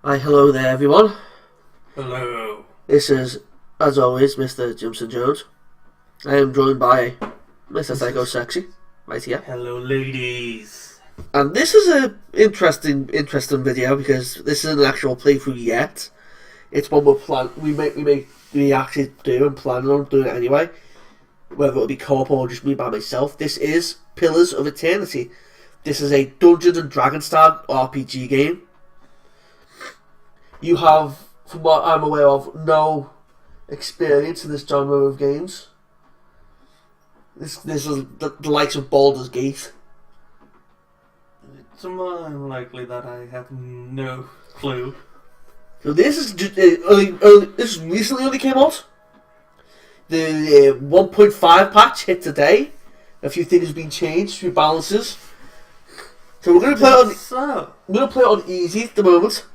Hi, hello there everyone. Hello. This is, as always, Mr. Jimson Jones. I am joined by Mr. Psycho Sexy, right here. Hello, ladies. And this is a interesting video because this isn't an actual playthrough yet. It's one we actually do and plan on doing it anyway. Whether it'll be co-op or just me by myself. This is Pillars of Eternity. This is a Dungeons and Dragons style RPG game. You have, from what I'm aware of, no experience in this genre of games. This is the likes of Baldur's Gate. It's more likely that I have no clue. So this is just, this recently only came out. The 1.5 patch hit today. A few things have been changed, a few balances. So we're gonna play it on easy at the moment.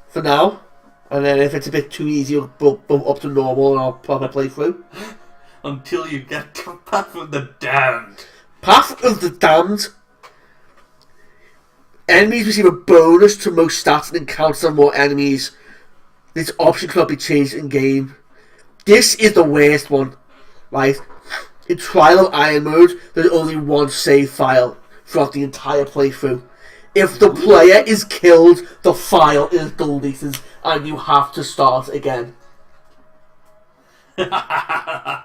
For now, and then if it's a bit too easy, we'll bump up to normal and I'll probably play through. Until you get to Path of the Damned. Path of the Damned. Enemies receive a bonus to most stats and encounters more enemies. This option cannot be changed in game. This is the worst one, right? In Trial of Iron mode, there's only one save file throughout the entire playthrough. If the player is killed, the file is deleted and you have to start again. The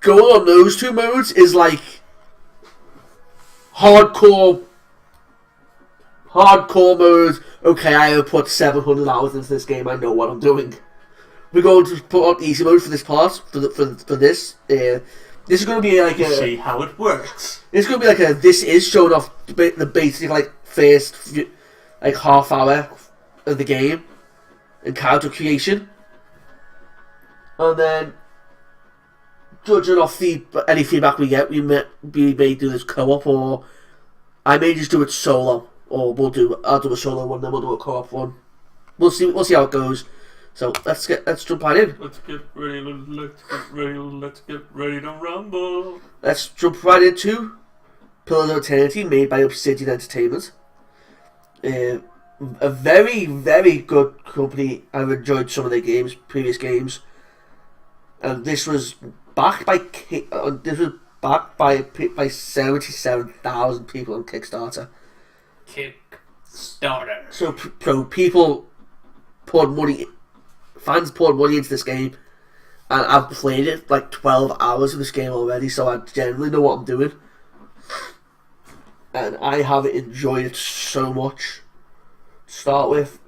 goal on those two modes is like hardcore mode. Okay, I have put 700 hours into this game. I know what I'm doing. We're going to put on easy mode for this part. For this. This is going to be like a... See how it works. It's going to be like a... This is showing off the basic, like, first, like, half hour of the game. And character creation. And then, judging off any feedback we get, we may do this co-op, or I may just do it solo. Or I'll do a solo one, then we'll do a co-op one. We'll see how it goes. So let's jump right in. Let's get ready to rumble. Let's jump right into Pillars of Eternity, made by Obsidian Entertainment. A very, very good company. I've enjoyed some of their previous games, and this was backed by 77,000 people on Kickstarter. Kickstarter. So people poured money. Fans poured money into this game, and I've played it like 12 hours of this game already, so I generally know what I'm doing. And I have enjoyed it so much. To start with,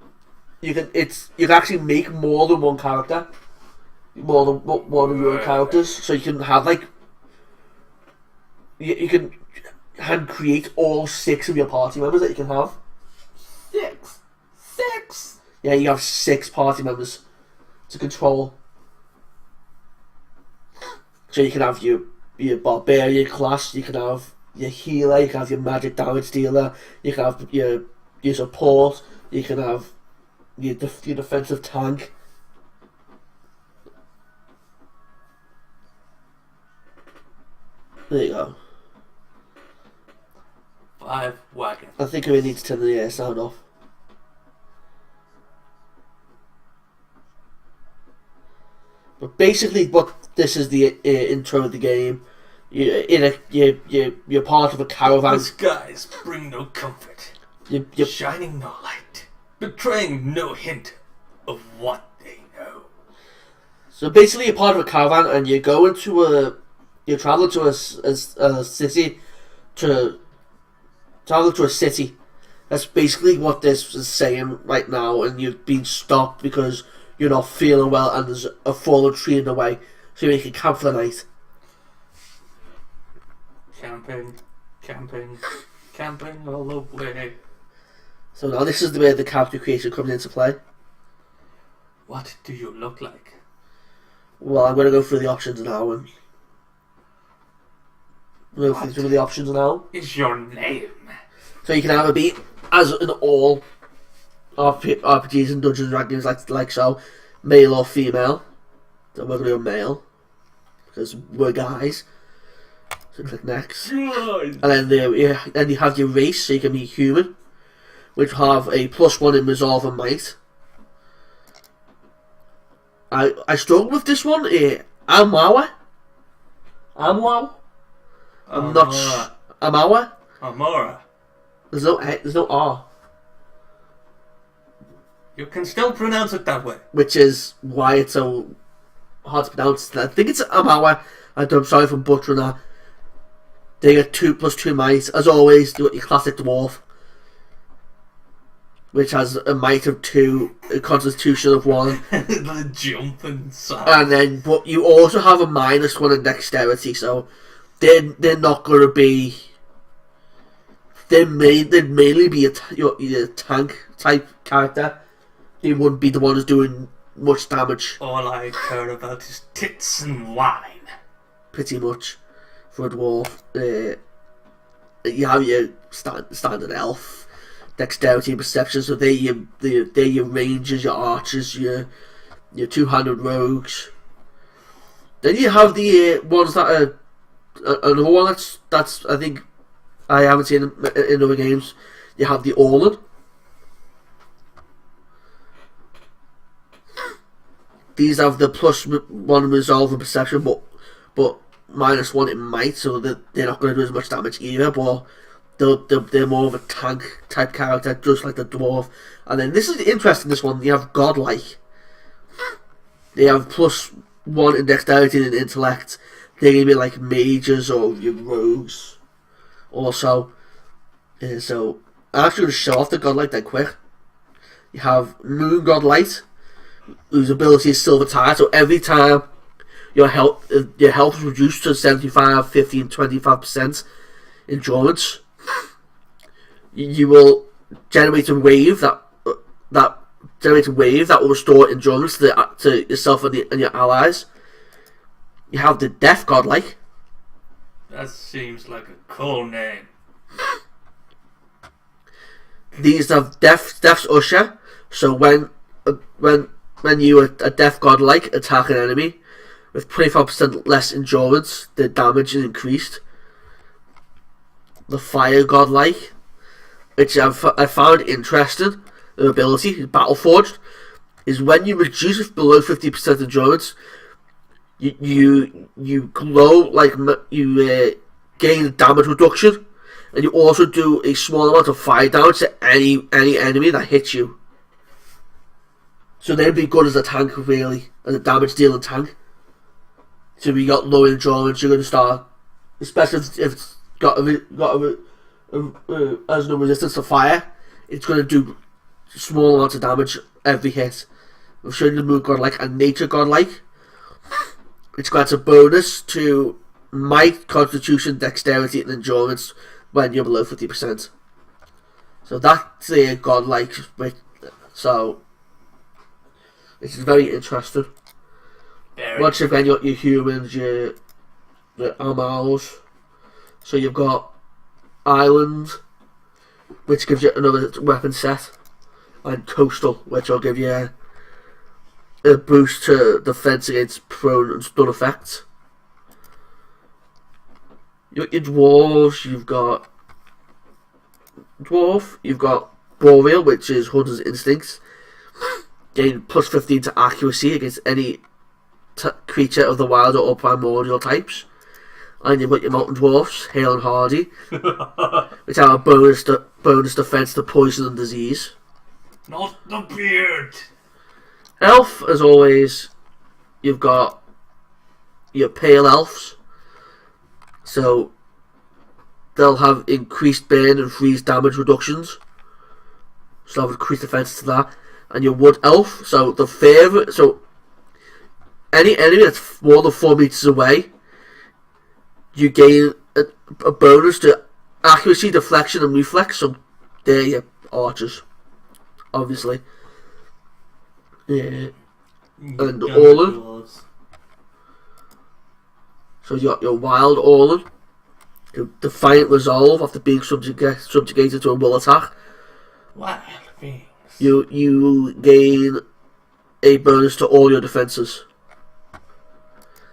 you can actually make more than one character, more than one of your own characters, so you can have like you can hand create all 6 of your party members that you can have. Six. Yeah, you have 6 party members to control. So you can have your barbarian class, you can have your healer, you can have your magic damage dealer, you can have your support, you can have your defensive tank. There you go. 5 wagons. I think we need to turn the sound off. But basically, what this is the intro of the game. You're part of a caravan. The skies bring no comfort, shining no light, betraying no hint of what they know. So basically, you're part of a caravan, and you're traveling to a city travel to a city. That's basically what this is saying right now, and you've been stopped because you're not feeling well and there's a fallen tree in the way, so you can camp for the night. Camping all the way. So now this is where the character creation comes into play. What do you look like? Well, I'm going to go through the options now. And we'll go through some of the options now. Is your name? So you can either be, as in all RPGs and Dungeons and Dragons like so, male or female. So we're going to go male, because we're guys. So click next. And then you have your race, so you can be human. which have a +1 in resolve and might. I struggled with this one. Amawa. I'm not. Amawa. Amora. There's no R. You can still pronounce it that way. Which is why it's so hard to pronounce. I think it's Amawa. I'm sorry for butchering that. They get 2+2 might. As always, do your classic dwarf, which has a might of 2, a constitution of 1. The jumping sound. And then, but you also have a -1 in dexterity, so they're not going to be. They'd mainly be your tank type character. They wouldn't be the ones doing much damage. All I care about is tits and wine. Pretty much, for a dwarf. You have your standard elf, dexterity and perception. So they're your rangers, your archers, your two-handed rogues. Then you have the ones that are another one that's I think I haven't seen in other games. You have the Orlan. These have the +1 resolve and perception, but -1 in might, so that they're not going to do as much damage either. But they're more of a tank type character, just like the dwarf. And then this is interesting. This one, you have godlike. They have +1 in dexterity and intellect. They're going to be like mages or your rogues. Also, so I'm actually going to show off the godlike then quick. You have Moon Godlight, whose ability is Silver Tide. So every time your health is reduced to 75, 50, and 25% endurance, you will generate a wave that will restore endurance to yourself and your allies. You have the Death Godlike. That seems like a cool name. These have Death's Usher. So when you a Death Godlike attack an enemy with 25% less endurance, the damage is increased. The Fire Godlike, which I found interesting, the ability, Battleforged, is when you reduce it below 50% endurance, you glow, like you gain damage reduction, and you also do a small amount of fire damage to any enemy that hits you. So they'd be good as a tank, really, as a damage dealing tank. So if you got low endurance, you're going to start, especially if it's got has no resistance to fire, it's going to do small amounts of damage every hit. We've shown the Moon Godlike and Nature Godlike. It's got a bonus to might, constitution, dexterity, and endurance when you're below 50%. So that's a godlike. So this is very interesting. Once again, you got your humans, your Amals. So you've got Island, which gives you another weapon set, and Coastal, which will give you a boost to defense against prone and stun effects. Your dwarves, you've got Dwarf, you've got Boreal, which is Hunter's Instincts. Gain +15 to accuracy against any creature of the wild or primordial types. And you've got your Mountain Dwarfs, Hale and Hardy, which have a bonus defense to poison and disease. Not the beard! Elf, as always, you've got your Pale Elves. So they'll have increased burn and freeze damage reductions. So they'll have increased defense to that. And your Wood Elf, so the favourite, so any enemy that's more than 4 meters away, you gain a bonus to accuracy, deflection, and reflex. So they're your archers, obviously. Yeah. And Orlan. So you got your Wild Orlan. Defiant Resolve after being subjugated to a will attack. Wild beings. You gain a bonus to all your defences.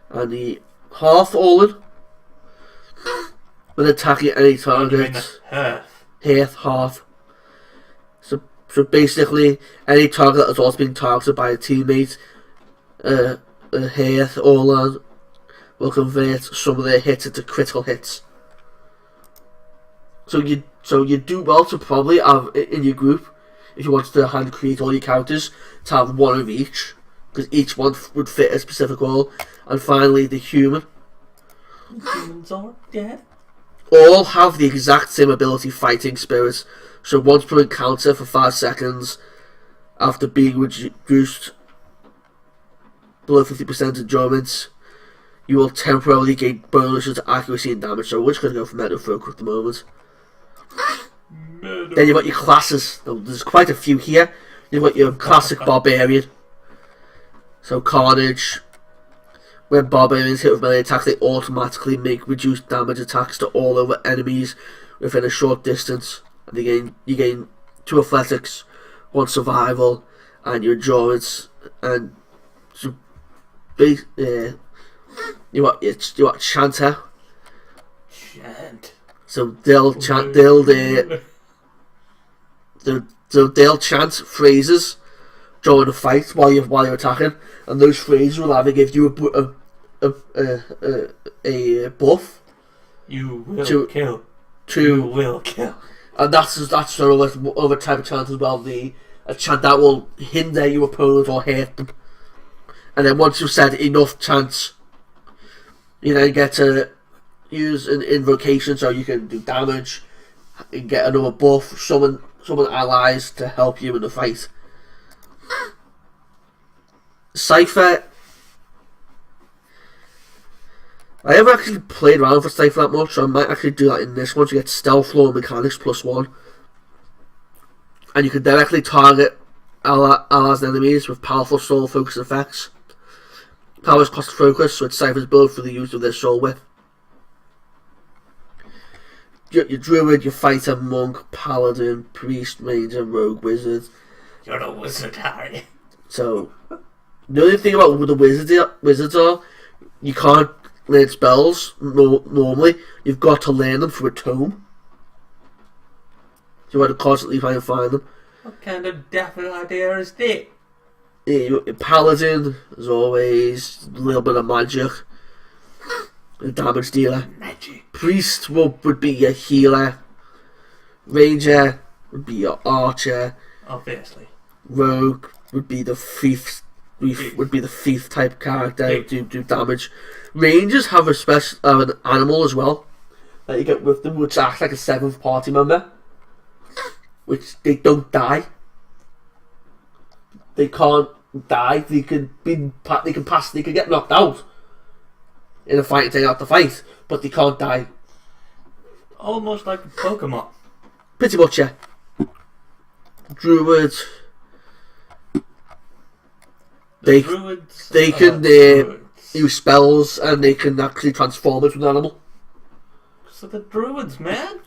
And the Half Orlan, when attacking any target, half, So basically, any target that has also been targeted by a teammate, a hit or land, will convert some of their hits into critical hits. So you do well to probably have in your group, if you wanted to hand create all your characters, to have one of each, because each one would fit a specific role. And finally, the human. Humans are dead. All have the exact same ability, fighting spirits. So once per encounter for 5 seconds, after being reduced below 50% endurance, you will temporarily gain bonuses to accuracy and damage. So we're just going to go for Metal Folk at the moment. Then you've got your classes. There's quite a few here. You've got your classic Barbarian. So Carnage. When Barbarians hit with melee attacks, they automatically make reduced damage attacks to all other enemies within a short distance. And you gain 2 athletics, 1 survival, and your endurance. And so, you got Chanter. Chant. So they'll chant phrases during the fight while you're attacking, and those phrases will either give you a buff. You will kill. You will kill. And that's another type of chant as well. A chant that will hinder your opponent or hurt them. And then once you've said enough chants, you then get to use an invocation, so you can do damage and get another buff, summon allies to help you in the fight. Cypher, I haven't actually played around for Cypher that much, so I might actually do that in this one to get stealth, law, and mechanics +1. And you can directly target allies and enemies with powerful soul focus effects. Powers cost focus, so it's Cypher's build for the use of their soul whip. Your druid, your fighter, monk, paladin, priest, ranger, rogue, wizard. You're a wizard, Harry. So, the only thing about the wizards are, you can't learn spells normally. You've got to learn them through a tome. So you have to constantly try and find them. What kind of daft idea is that? Your paladin, as always, a little bit of magic. A damage dealer. Magic. Priest would be your healer. Ranger would be your archer. Obviously. Rogue would be the thief. Would be the thief type character. Do damage. Rangers have an animal as well that you get with them, which acts like a 7th party member. Which they don't die. They can't die. They can get knocked out in a fight and take out the fight, but they can't die. Almost like a Pokemon. Pretty much, yeah. Druid. They can use spells, and they can actually transform into an animal. So the druids, man.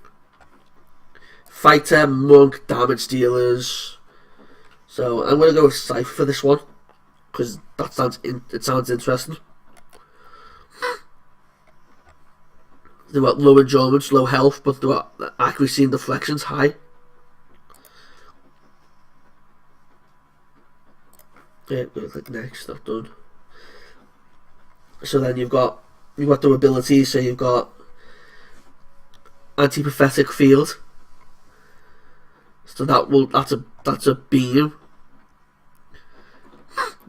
Fighter, monk, damage dealers. So I'm gonna go with Cypher for this one because that sounds interesting. They've got low endurance, low health, but they've got accuracy and deflections high. Yeah, go click next. That's done. So then you've got their abilities. So you've got anti-prophetic field. So that's a beam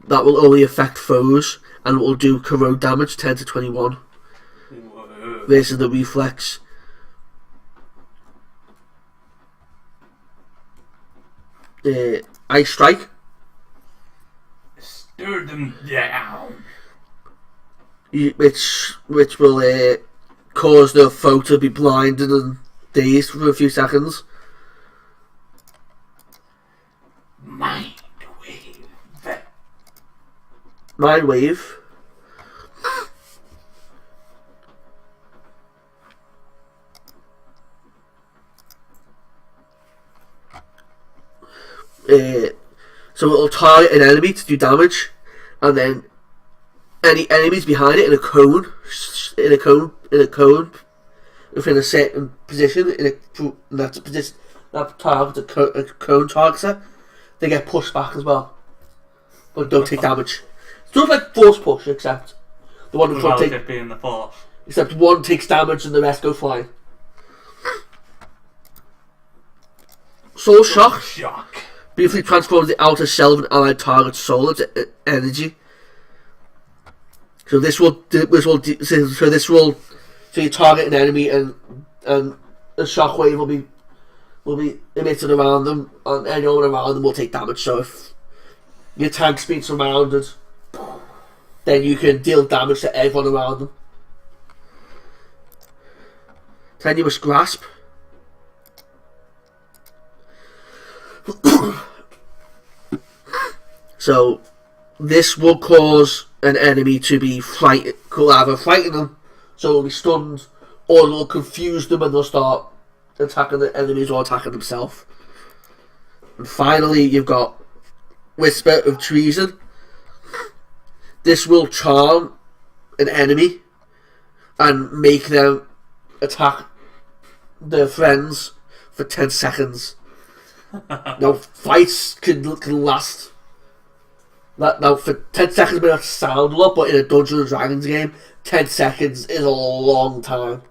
that will only affect foes and will do corrode damage 10 to 21. Whoa. Versus the reflex. Ice strike. Stir them down. Which will cause the foe to be blinded and dazed for a few seconds. Mind wave. Mind wave. So it'll target an enemy to do damage, and then any enemies behind it in a cone within a certain position. That's a position that target a cone targeter, they get pushed back as well, but don't take damage. It's sort of like force push, except the one in front takes being the force. Except one takes damage and the rest go flying. Soul Shock briefly transforms the outer shell of an allied target's soul into energy. So this will so you target an enemy and a shockwave will be emitted around them, and anyone around them will take damage. So if your tank's being surrounded, then you can deal damage to everyone around them. Tenuous Grasp. So this will cause an enemy to be frightened, could either frighten them, so they'll be stunned, or it'll confuse them and they'll start attacking the enemies or attacking themselves. And finally, you've got Whisper of Treason. This will charm an enemy and make them attack their friends for 10 seconds. Now, fights can last. Now, for 10 seconds may not sound a lot, but in a Dungeons & Dragons game, 10 seconds is a long time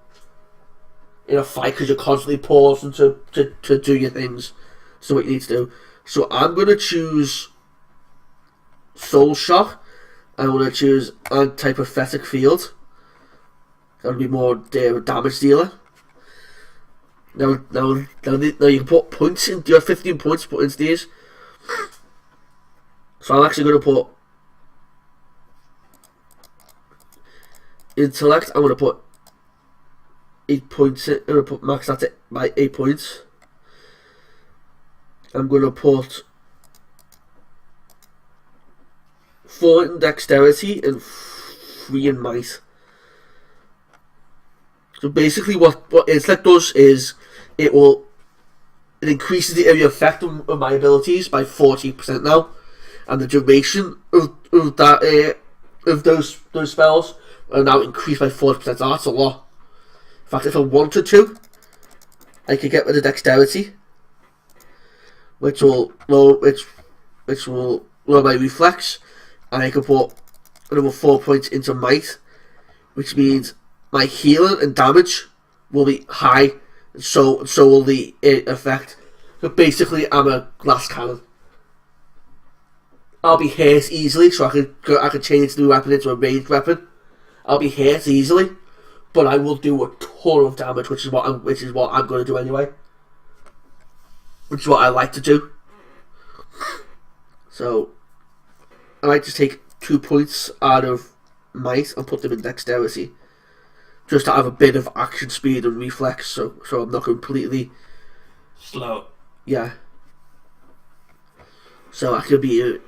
in a fight, because you're constantly pausing to do your things, so what you need to do. So I'm going to choose Soul Shock. I'm going to choose Anti-Prophetic Field. That'll be more damage dealer. Now you can put points in. You have 15 points to put into these. So I'm actually going to put Intellect. I'm going to put 8 points in. I'm going to put max that by 8 points. I'm going to put 4 in Dexterity and 3 in Might. So basically what Intellect does is it increases the area effect of my abilities by 40% now, and the duration of those spells are now increased by 40%. So that's a lot. In fact, if I wanted to, I could get rid of Dexterity, which will lower my reflex, and I could put another 4 points into Might, which means my healing and damage will be high, and so will the effect. So basically, I'm a glass cannon. I'll be hit easily, so I can change the weapon into a ranged weapon. I'll be hit easily, but I will do a ton of damage, which is what I'm going to do anyway. Which is what I like to do. So I might just take 2 points out of Might and put them in Dexterity, just to have a bit of action speed and reflex, so I'm not completely slow. Yeah. So I could be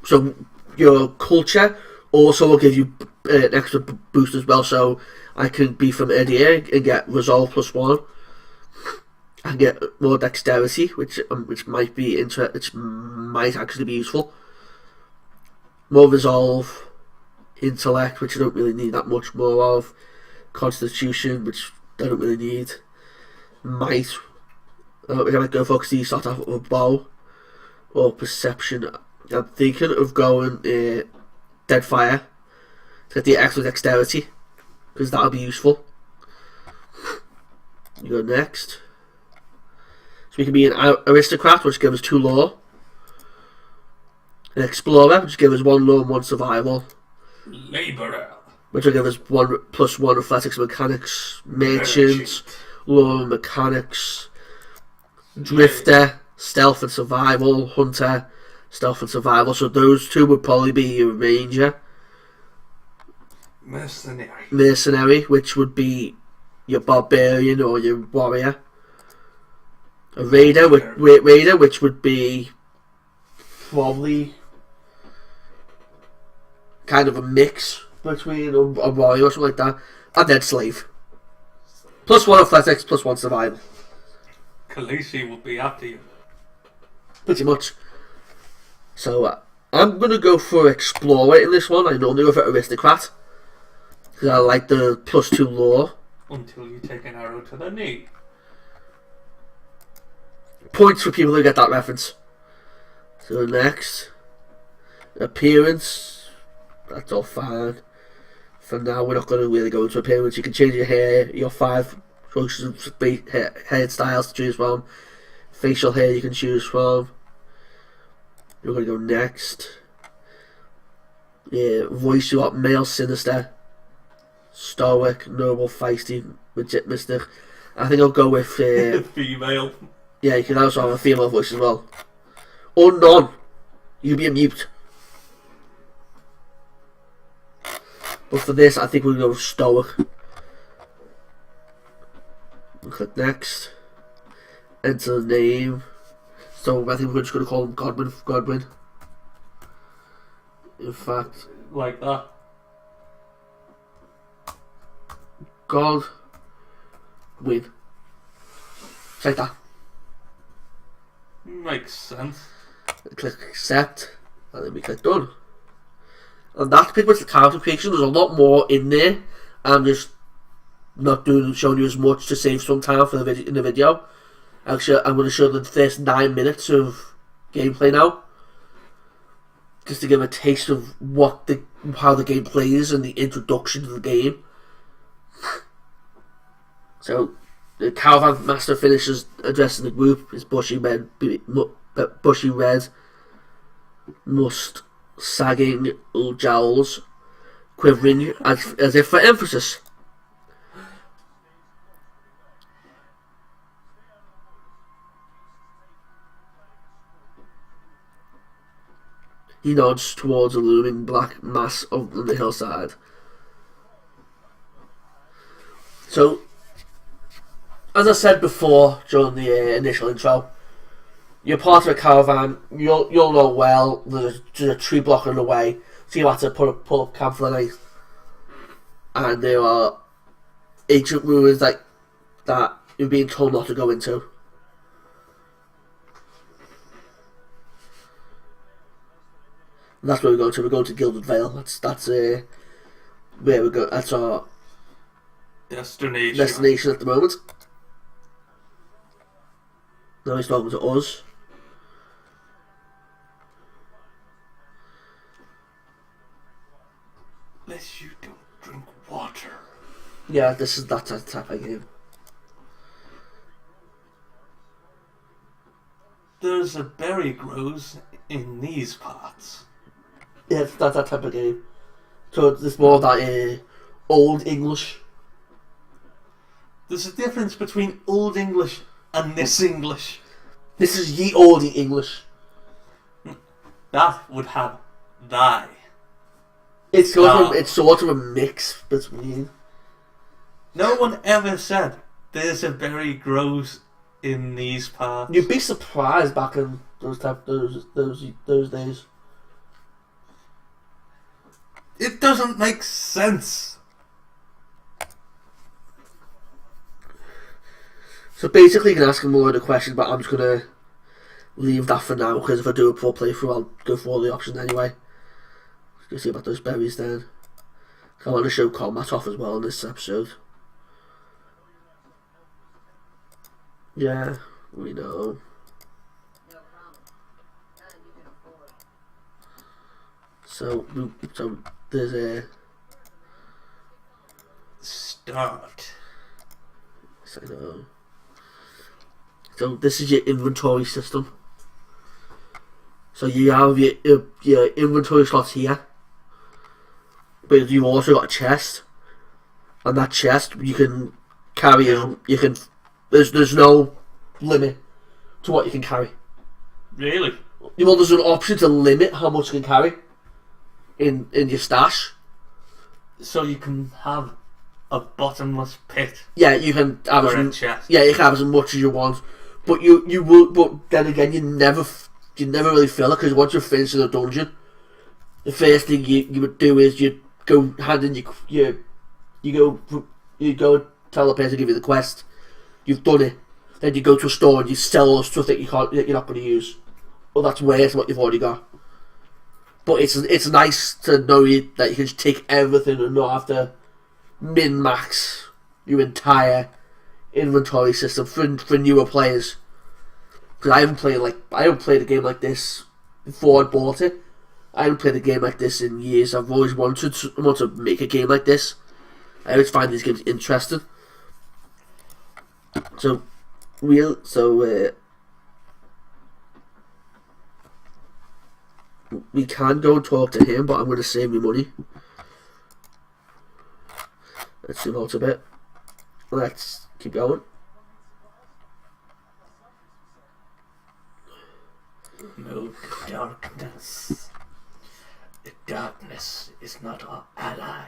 so your culture also will give you an extra boost as well. So I can be from Edir and get Resolve +1. I can get more Dexterity, which might actually be useful. More Resolve, Intellect, which I don't really need that much more of. Constitution, which I don't really need. Might, which I might go for because you start off with a bow. Or Perception. I'm thinking of going Deadfire to get the extra Dexterity, because that'll be useful. You go next. So we can be an Aristocrat, which gives us 2 law. An Explorer, which gives us 1 law and 1 survival. Labourer, which will give us +1 athletics and mechanics. Merchant, law and mechanics. Drifter, stealth and survival. Hunter, stealth and survival. So those 2 would probably be your ranger. Mercenary, which would be your barbarian or your warrior. A raider, which would be probably kind of a mix between a warrior or something like that. And then slave. +1 athletics, +1 survival. Khaleesi will be after you. Pretty much. So I'm going to go for Explorer in this one. I normally go for Aristocrat, because I like the +2 law. Until you take an arrow to the knee. Points for people who get that reference. So next, appearance. That's all fine. For now, we're not going to really go into appearance. You can change your hair. Your 5 choices of hairstyles to choose from. Facial hair you can choose from. We're going to go next. Yeah, voice, you got male, sinister, stoic, noble, feisty, legit, mystic. I think I'll go with female. Yeah, you can also have a female voice as well. Or none. You can be a mute. But for this, I think we'll go with stoic. We'll click next. Enter the name. So I think we're just going to call him Godwin. In fact, like that. God win. It's like that. Makes sense. Click accept, and then we click done. And that's pretty much the character creation. There's a lot more in there. I'm just not showing you as much to save some time for the in the video. Actually, I'm going to show the first 9 minutes of gameplay now, just to give a taste of how the game plays and the introduction to the game. So, the Caravan Master finishes addressing the group. His bushy red, must sagging jowls, quivering as if for emphasis. He nods towards a looming black mass on the hillside. So, as I said before during the initial intro, you're part of a caravan. You'll know well there's a tree blocking the way, so you have to pull up camp for the night. And there are ancient ruins that you're being told not to go into. And that's where we're going to. We're going to Gilded Vale. That's where we go. That's our destination at the moment. Now he's talking to us. Unless you don't drink water. Yeah, this is that type of game. There's a berry grows in these parts. Yeah, it's that type of game. So it's more that Old English. There's a difference between Old English and this English. This is ye Old English. That would have thy. It's sort of a mix between. No one ever said there's a berry grows in these parts. You'd be surprised back in those days. It doesn't make sense. So basically you can ask him more of the questions, but I'm just going to leave that for now, because if I do a full playthrough I'll go for all the options anyway. Let's see about those berries then. I want to show combat off as well in this episode. Yeah, we know. So there's a start. So this is your inventory system. So you have your inventory slots here, but you've also got a chest, and that chest you can carry. You can. There's no limit to what you can carry. Really? Well, there's an option to limit how much you can carry in your stash. So you can have a bottomless pit. Yeah, you can have a chest. Yeah, you can have as much as you want, but you will. But then again, you never really fill it, because once you're finished in a dungeon, the first thing you would do is you go hand in you go tell the person to give you the quest. You've done it. Then you go to a store and you sell all the stuff that you're not going to use. Well, that's worse than what you've already got. But it's nice to know that you can just take everything and not have to min-max your entire inventory system for newer players. because I haven't played a game like this before I bought it. I haven't played a game like this in years. I've always wanted to make a game like this. I always find these games interesting. So we can go and talk to him, but I'm going to save me money. Let's zoom out a bit. Let's keep going. No darkness. The darkness is not our ally.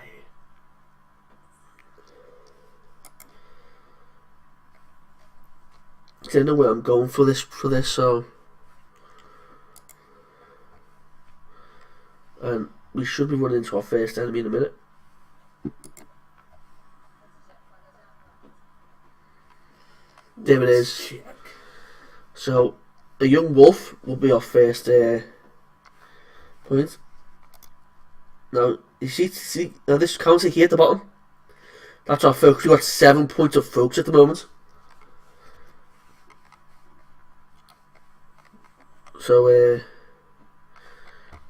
I don't know where I'm going for this, so... And we should be running into our first enemy in a minute. There it is. So, a young wolf will be our first point. Now, you see, now this counter here at the bottom. That's our focus. We've got 7 points of focus at the moment. So, we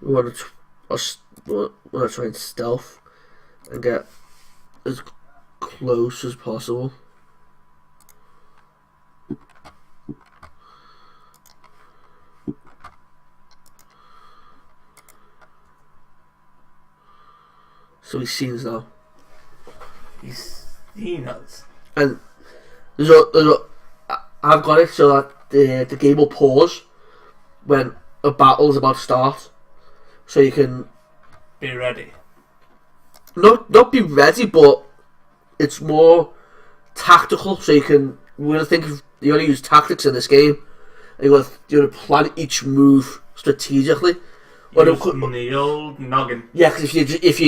want to try and stealth and get as close as possible. So he's seen us now. He's seen us. And I've got it so that the game will pause when a battle is about to start. So you can... Be ready. Not be ready, but it's more tactical. So you can... We're going to think of... You only use tactics in this game. And you're going to plan each move strategically. Using the old noggin. Yeah, because if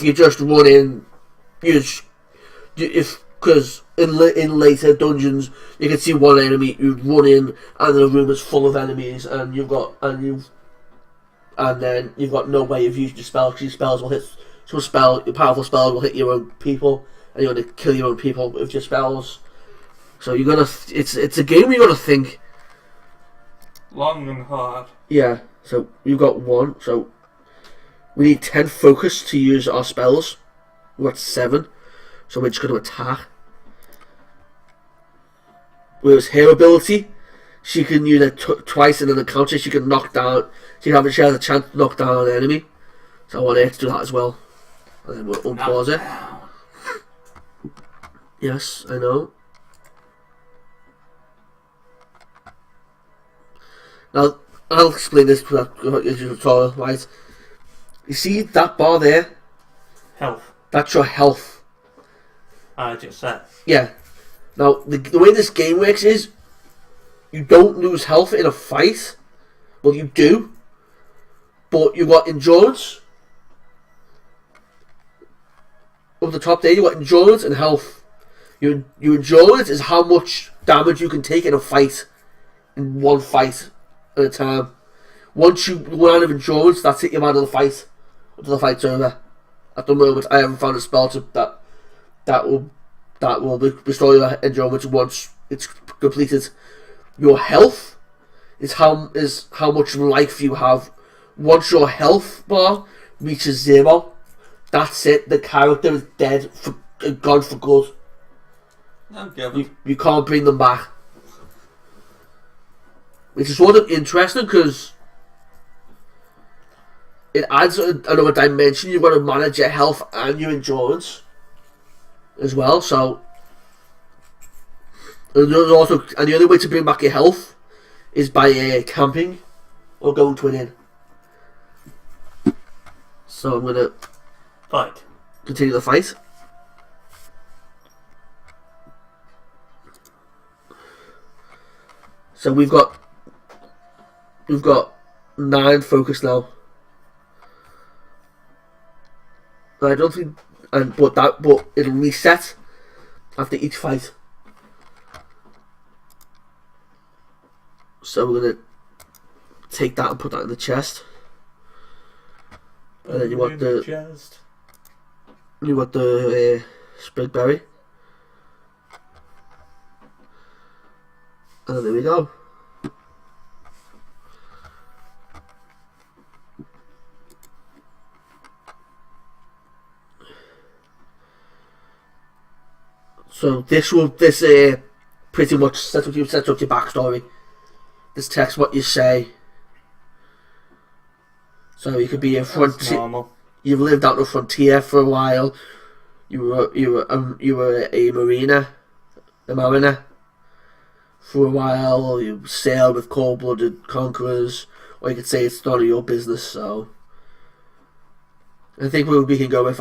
you just run in, because in later dungeons you can see one enemy, you run in and the room is full of enemies, and then you've got no way of using your spell, because your spells will hit your powerful spells will hit your own people, and you're gonna kill your own people with your spells. So you're gonna it's a game where you gotta think long and hard. Yeah. So we've got 1, so we need 10 focus to use our spells. We've got 7, so we're just going to attack. Whereas her ability, she can use it twice in an encounter. She can knock down, she has a chance to knock down an enemy. So I want her to do that as well. And then we'll unpause it. Yes, I know. Now, I'll explain this as a tutorial, right? You see that bar there? Health. That's your health. I just said. Yeah. Now, the way this game works is, you don't lose health in a fight. Well, you do. But you got endurance. Up the top there, you got endurance and health. Your endurance is how much damage you can take in a fight. In one fight at a time. Once you run out of endurance, that's it, you're out of the fight. Until the fight's over. At the moment, I haven't found a spell that will restore your endurance once it's completed. Your health is how much life you have. Once your health bar reaches 0, that's it. The character is dead, gone for good. You can't bring them back. Which is sort of interesting because it adds another dimension. You've got to manage your health and your endurance as well. So, and the only way to bring back your health is by camping or going to an inn. So I'm gonna fight. Continue the fight. So we've got 9 focus now. I don't think, but it'll reset after each fight. So we're gonna take that and put that in the chest. And then you want the chest. You got the sprig berry. And there we go. So this pretty much sets up your backstory. This text what you say. So you could be a frontier. You've lived out the frontier for a while. You were a mariner for a while. You sailed with cold-blooded conquerors, or you could say it's none of your business. So I think we can go with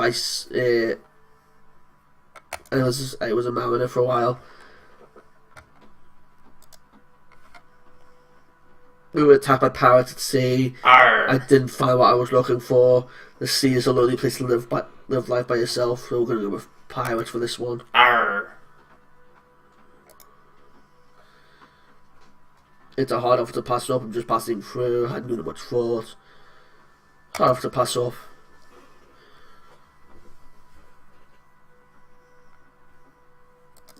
I was a mariner for a while. We were attacked by pirates at sea. Arr. I didn't find what I was looking for. The sea is a lonely place to live life by yourself. So we're going to go with pirates for this one. Arr. It's a hard offer to pass up. I'm just passing through. I hadn't given much thought. Hard offer to pass up.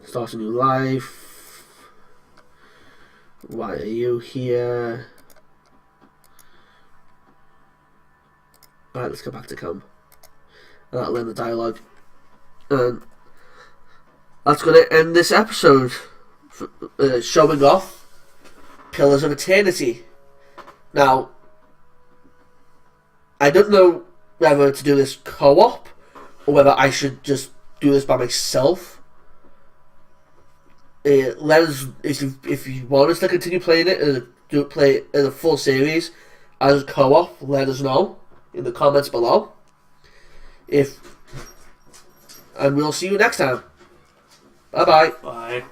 Start a new life. Why are you here? Alright, let's go back to camp. And that'll end the dialogue. And that's going to end this episode. Showing off Pillars of Eternity. Now, I don't know whether to do this co-op or whether I should just do this by myself. Let us, if you want us to continue playing it, play it as a full series as a co-op, let us know in the comments below. And we'll see you next time. Bye bye. Bye.